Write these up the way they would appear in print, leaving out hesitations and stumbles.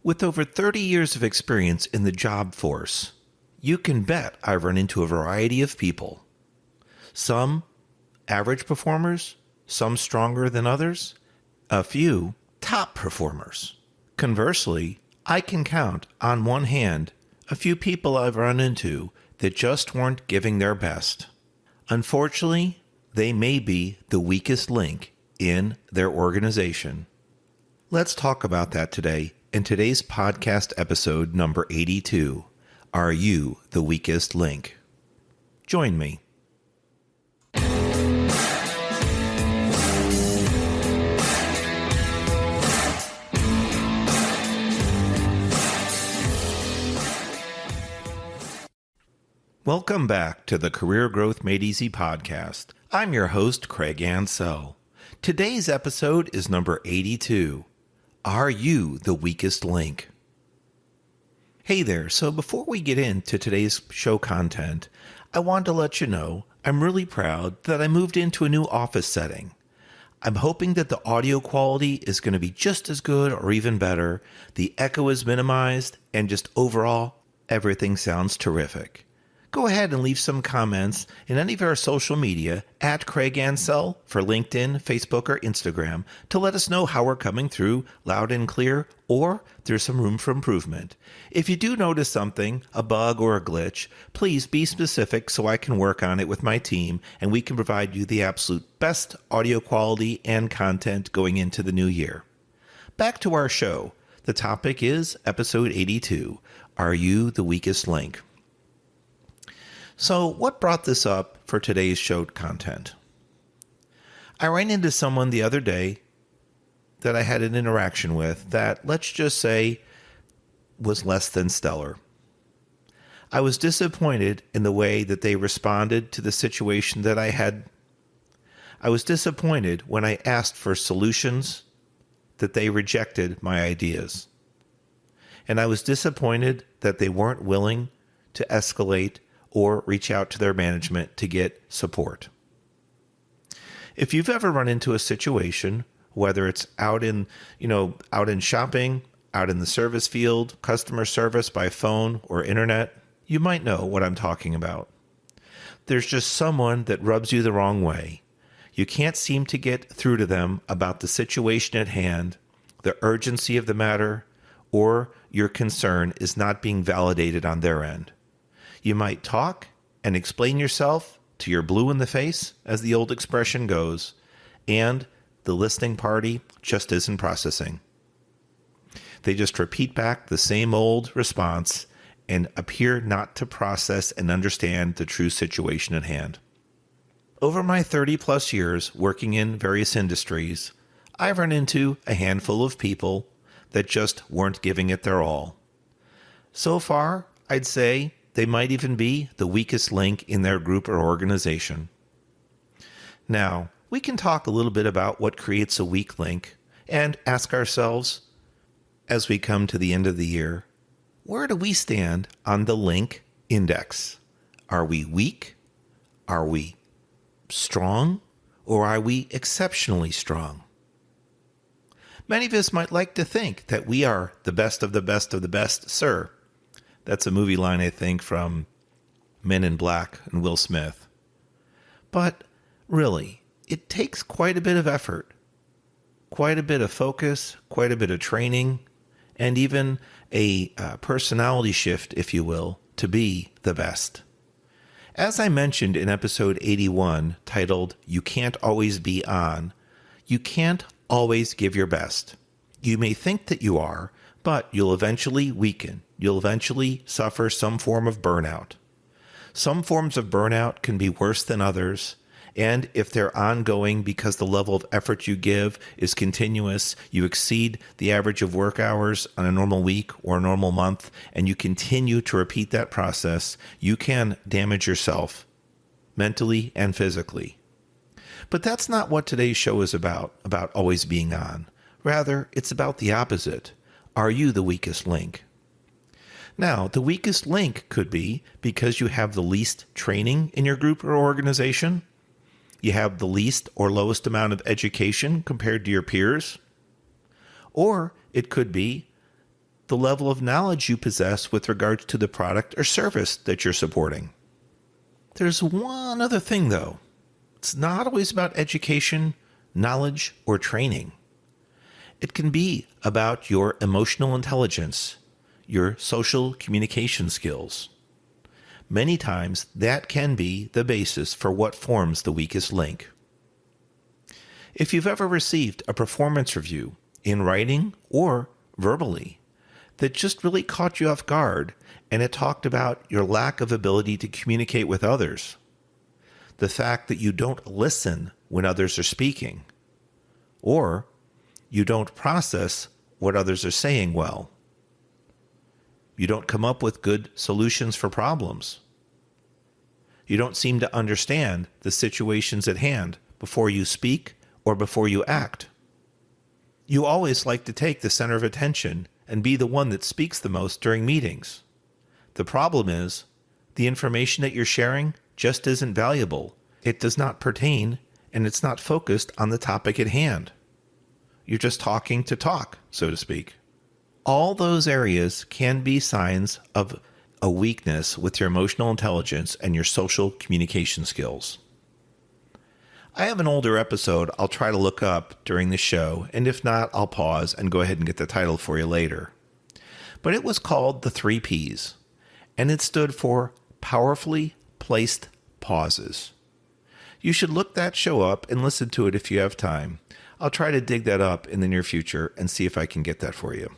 With over 30 years of experience in the job force, you can bet I've run into a variety of people. Some average performers, some stronger than others, a few top performers. Conversely, I can count on one hand a few people I've run into that just weren't giving their best. Unfortunately, they may be the weakest link in their organization. Let's talk about that today in today's podcast episode number 82. Are you the weakest link? Join me. Welcome back to the Career Growth Made Easy podcast. I'm your host, Craig Ansell. Today's episode is number 82. Are you the weakest link? Hey there, so before we get into today's show content, I want to let you know I'm really proud that I moved into a new office setting. I'm hoping that the audio quality is going to be just as good or even better, the echo is minimized, and just overall, everything sounds terrific. Go ahead and leave some comments in any of our social media at Craig Ansell for LinkedIn, Facebook, or Instagram to let us know how we're coming through loud and clear or there's some room for improvement. If you do notice something, a bug or a glitch, please be specific so I can work on it with my team and we can provide you the absolute best audio quality and content going into the new year. Back to our show. The topic is episode 82. Are you the weakest link? So what brought this up for today's show content? I ran into someone the other day that I had an interaction with that, let's just say, was less than stellar. I was disappointed in the way that they responded to the situation that I had. I was disappointed when I asked for solutions that they rejected my ideas. And I was disappointed that they weren't willing to escalate or reach out to their management to get support. If you've ever run into a situation, whether it's out in shopping, out in the service field, customer service by phone or internet, you might know what I'm talking about. There's just someone that rubs you the wrong way. You can't seem to get through to them about the situation at hand, the urgency of the matter, or your concern is not being validated on their end. You might talk and explain yourself till you're blue in the face, as the old expression goes, and the listening party just isn't processing. They just repeat back the same old response and appear not to process and understand the true situation at hand. Over my 30 plus years working in various industries, I've run into a handful of people that just weren't giving it their all. So far, I'd say they might even be the weakest link in their group or organization. Now, we can talk a little bit about what creates a weak link and ask ourselves, as we come to the end of the year, where do we stand on the link index? Are we weak? Are we strong? Or are we exceptionally strong? Many of us might like to think that we are the best of the best of the best, sir. That's a movie line, I think, from Men in Black and Will Smith. But really, it takes quite a bit of effort, quite a bit of focus, quite a bit of training, and even a personality shift, if you will, to be the best. As I mentioned in episode 81, titled, You Can't Always Be On, you can't always give your best. You may think that you are, but you'll eventually weaken. You'll eventually suffer some form of burnout. Some forms of burnout can be worse than others, and if they're ongoing because the level of effort you give is continuous, you exceed the average of work hours on a normal week or a normal month, and you continue to repeat that process, you can damage yourself mentally and physically. But that's not what today's show is about always being on. Rather, it's about the opposite. Are you the weakest link? Now, the weakest link could be because you have the least training in your group or organization. You have the least or lowest amount of education compared to your peers. Or it could be the level of knowledge you possess with regards to the product or service that you're supporting. There's one other thing, though. It's not always about education, knowledge, or training. It can be about your emotional intelligence, your social communication skills. Many times, that can be the basis for what forms the weakest link. If you've ever received a performance review in writing or verbally that just really caught you off guard, and it talked about your lack of ability to communicate with others, the fact that you don't listen when others are speaking, or you don't process what others are saying well, you don't come up with good solutions for problems, you don't seem to understand the situations at hand before you speak or before you act. You always like to take the center of attention and be the one that speaks the most during meetings. The problem is, the information that you're sharing just isn't valuable. It does not pertain, and it's not focused on the topic at hand. You're just talking to talk, so to speak. All those areas can be signs of a weakness with your emotional intelligence and your social communication skills. I have an older episode I'll try to look up during the show, and if not, I'll pause and go ahead and get the title for you later. But it was called the 3 Ps, and it stood for Powerfully Placed Pauses. You should look that show up and listen to it if you have time. I'll try to dig that up in the near future and see if I can get that for you.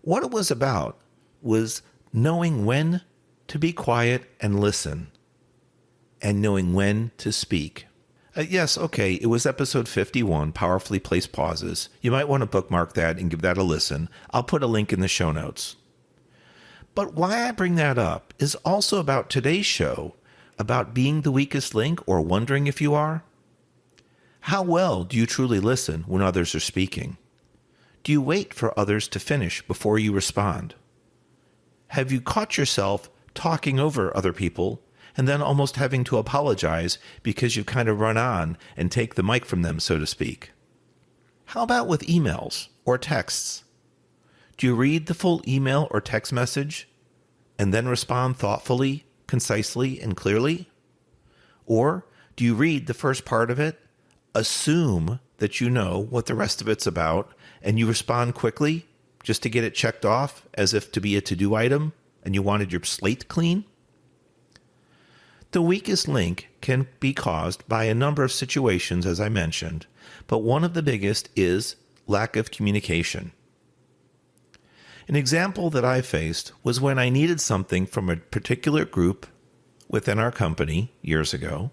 What it was about was knowing when to be quiet and listen, and knowing when to speak. Yes, okay, it was episode 51, Powerfully Placed Pauses. You might want to bookmark that and give that a listen. I'll put a link in the show notes. But why I bring that up is also about today's show, about being the weakest link or wondering if you are. How well do you truly listen when others are speaking? Do you wait for others to finish before you respond? Have you caught yourself talking over other people and then almost having to apologize because you've kind of run on and take the mic from them, so to speak? How about with emails or texts? Do you read the full email or text message and then respond thoughtfully, concisely, and clearly? Or do you read the first part of it, assume that you know what the rest of it's about, and you respond quickly just to get it checked off as if to be a to-do item and you wanted your slate clean? The weakest link can be caused by a number of situations, as I mentioned, but one of the biggest is lack of communication. An example that I faced was when I needed something from a particular group within our company years ago,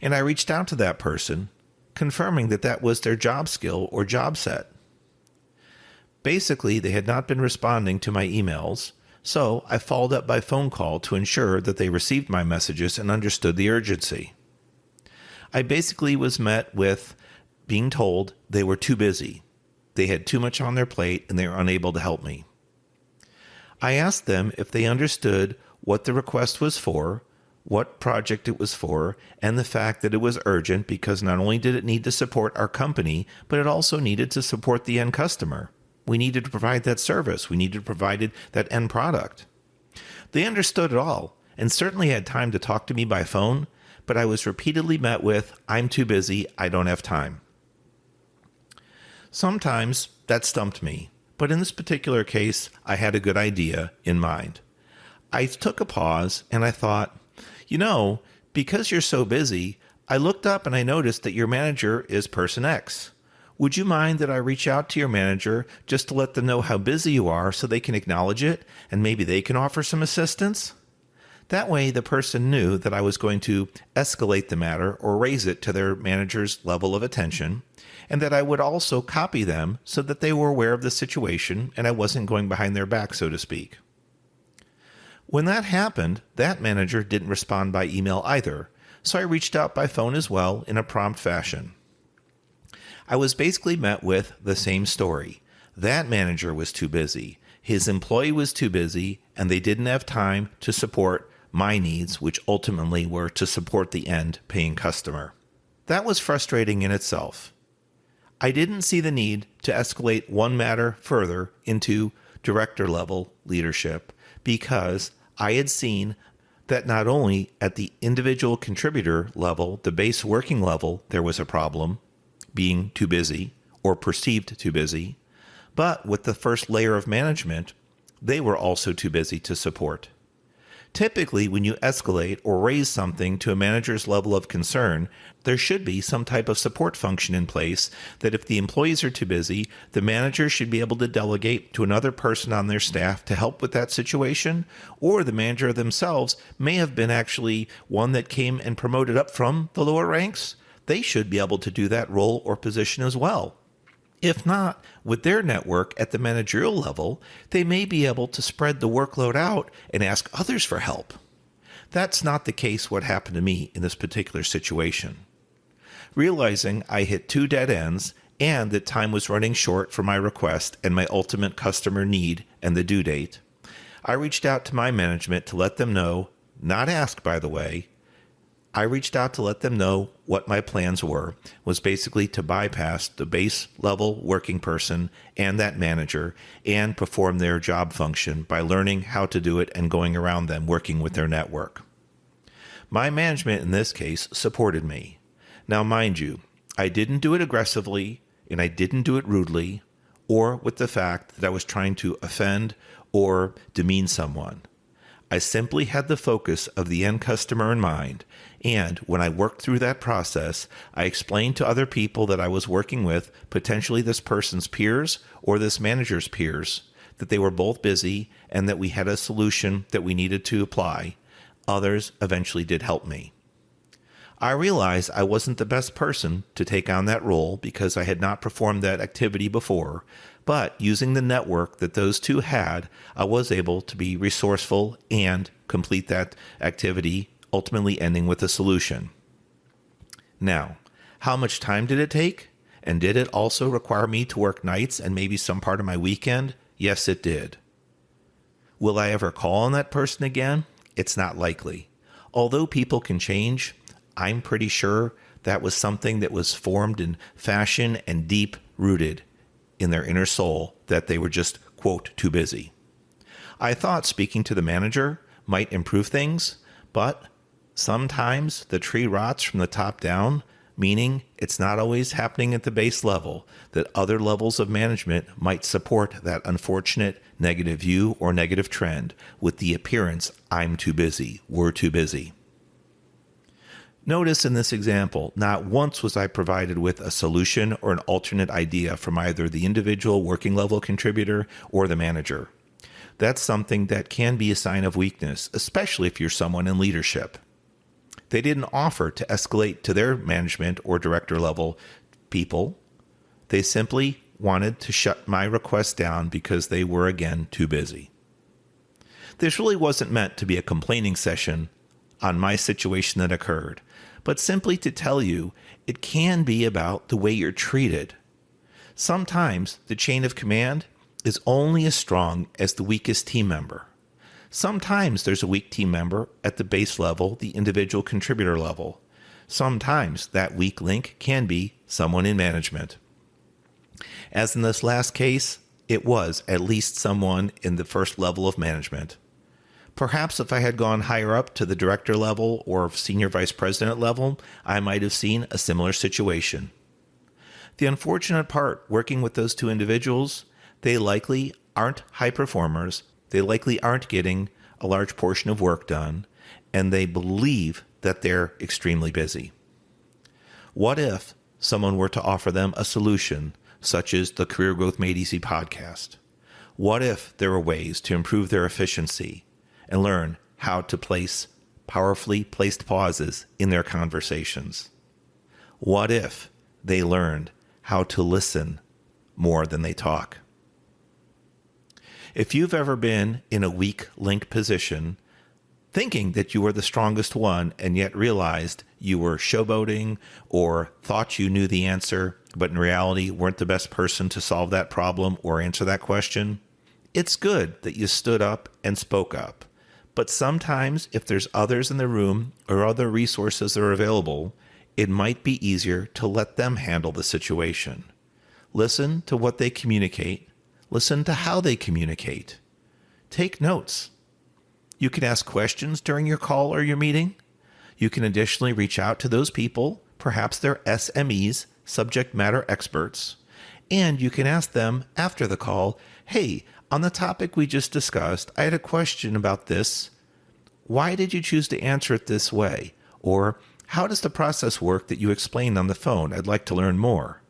and I reached out to that person, confirming that that was their job skill or job set. Basically, they had not been responding to my emails, so I followed up by phone call to ensure that they received my messages and understood the urgency. I basically was met with being told they were too busy. They had too much on their plate and they were unable to help me. I asked them if they understood what the request was for, what project it was for, and the fact that it was urgent because not only did it need to support our company, but it also needed to support the end customer. We needed to provide that service. We needed to provide that end product. They understood it all and certainly had time to talk to me by phone, but I was repeatedly met with, "I'm too busy, I don't have time." Sometimes that stumped me, but in this particular case, I had a good idea in mind. I took a pause and I thought, because you're so busy, I looked up and I noticed that your manager is person X. Would you mind that I reach out to your manager just to let them know how busy you are so they can acknowledge it and maybe they can offer some assistance? That way, the person knew that I was going to escalate the matter or raise it to their manager's level of attention, and that I would also copy them so that they were aware of the situation and I wasn't going behind their back, so to speak. When that happened, that manager didn't respond by email either, so I reached out by phone as well in a prompt fashion. I was basically met with the same story. That manager was too busy, his employee was too busy, and they didn't have time to support my needs, which ultimately were to support the end paying customer. That was frustrating in itself. I didn't see the need to escalate one matter further into director level leadership because I had seen that not only at the individual contributor level, the base working level, there was a problem, being too busy or perceived too busy, but with the first layer of management, they were also too busy to support. Typically, when you escalate or raise something to a manager's level of concern, there should be some type of support function in place that if the employees are too busy, the manager should be able to delegate to another person on their staff to help with that situation, or the manager themselves may have been actually one that came and promoted up from the lower ranks. They should be able to do that role or position as well. If not, with their network at the managerial level, they may be able to spread the workload out and ask others for help. That's not the case what happened to me in this particular situation. Realizing I hit 2 dead ends and that time was running short for my request and my ultimate customer need and the due date, I reached out to my management to let them know, not ask by the way, I reached out to let them know what my plans were, was basically to bypass the base level working person and that manager and perform their job function by learning how to do it and going around them working with their network. My management in this case supported me. Now, mind you, I didn't do it aggressively and I didn't do it rudely or with the fact that I was trying to offend or demean someone. I simply had the focus of the end customer in mind, and when I worked through that process, I explained to other people that I was working with, potentially this person's peers or this manager's peers, that they were both busy and that we had a solution that we needed to apply. Others eventually did help me. I realized I wasn't the best person to take on that role because I had not performed that activity before, but using the network that those two had, I was able to be resourceful and complete that activity, ultimately ending with a solution. Now, how much time did it take? And did it also require me to work nights and maybe some part of my weekend? Yes, it did. Will I ever call on that person again? It's not likely. Although people can change, I'm pretty sure that was something that was formed in fashion and deep rooted in their inner soul, that they were just, quote, too busy. I thought speaking to the manager might improve things, but sometimes the tree rots from the top down, meaning it's not always happening at the base level, that other levels of management might support that unfortunate negative view or negative trend with the appearance, I'm too busy, we're too busy. Notice in this example, not once was I provided with a solution or an alternate idea from either the individual working level contributor or the manager. That's something that can be a sign of weakness, especially if you're someone in leadership. They didn't offer to escalate to their management or director level people. They simply wanted to shut my request down because they were, again, too busy. This really wasn't meant to be a complaining session on my situation that occurred, but simply to tell you it can be about the way you're treated. Sometimes the chain of command is only as strong as the weakest team member. Sometimes there's a weak team member at the base level, the individual contributor level. Sometimes that weak link can be someone in management. As in this last case, it was at least someone in the first level of management. Perhaps if I had gone higher up to the director level or senior vice president level, I might have seen a similar situation. The unfortunate part working with those two individuals, they likely aren't high performers, they likely aren't getting a large portion of work done, and they believe that they're extremely busy. What if someone were to offer them a solution, such as the Career Growth Made Easy podcast? What if there were ways to improve their efficiency and learn how to place powerfully placed pauses in their conversations? What if they learned how to listen more than they talk? If you've ever been in a weak link position, thinking that you were the strongest one and yet realized you were showboating or thought you knew the answer, but in reality weren't the best person to solve that problem or answer that question, it's good that you stood up and spoke up. But sometimes if there's others in the room or other resources that are available, it might be easier to let them handle the situation. Listen to what they communicate. Listen to how they communicate. Take notes. You can ask questions during your call or your meeting. You can additionally reach out to those people, perhaps they're SMEs, subject matter experts, and you can ask them after the call, hey, on the topic we just discussed, I had a question about this. Why did you choose to answer it this way? Or how does the process work that you explained on the phone? I'd like to learn more.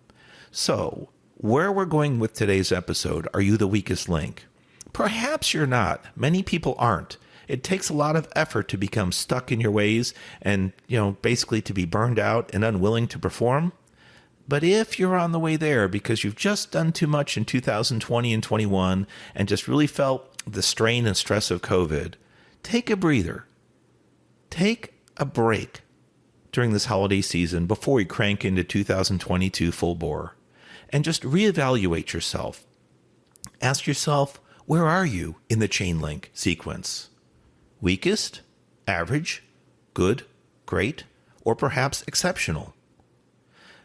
So, where we're going with today's episode, are you the weakest link? Perhaps you're not. Many people aren't. It takes a lot of effort to become stuck in your ways and, basically to be burned out and unwilling to perform. But if you're on the way there because you've just done too much in 2020 and 21 and just really felt the strain and stress of COVID, take a breather. Take a break during this holiday season before we crank into 2022 full bore. And just reevaluate yourself. Ask yourself, where are you in the chain link sequence? Weakest, average, good, great, or perhaps exceptional?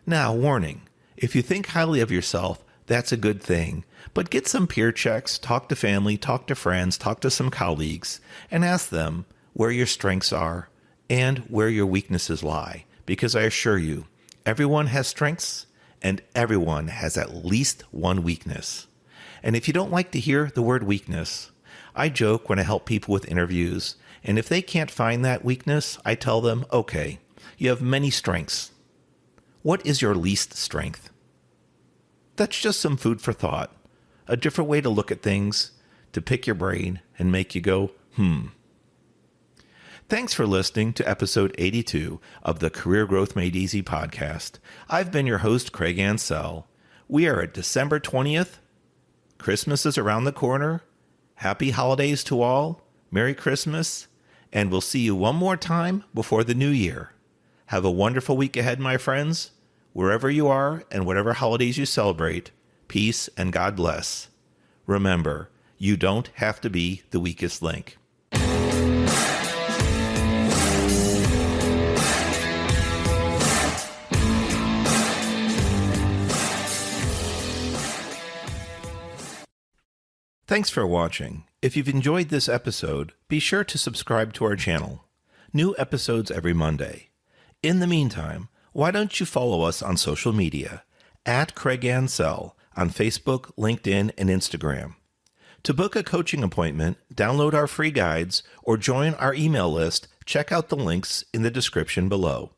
Now, warning, if you think highly of yourself, that's a good thing, but get some peer checks, talk to family, talk to friends, talk to some colleagues, and ask them where your strengths are and where your weaknesses lie, because I assure you, everyone has strengths and everyone has at least one weakness. And if you don't like to hear the word weakness, I joke when I help people with interviews, and if they can't find that weakness, I tell them, okay, you have many strengths. What is your least strength? That's just some food for thought, a different way to look at things, to pick your brain and make you go, Thanks for listening to episode 82 of the Career Growth Made Easy podcast. I've been your host, Craig Ansell. We are at December 20th. Christmas is around the corner. Happy holidays to all. Merry Christmas. And we'll see you one more time before the new year. Have a wonderful week ahead, my friends. Wherever you are and whatever holidays you celebrate, peace and God bless. Remember, you don't have to be the weakest link. Thanks for watching. If you've enjoyed this episode, be sure to subscribe to our channel. New episodes every Monday. In the meantime, why don't you follow us on social media at Craig Ansell on Facebook, LinkedIn, and Instagram. To book a coaching appointment, download our free guides, or join our email list, check out the links in the description below.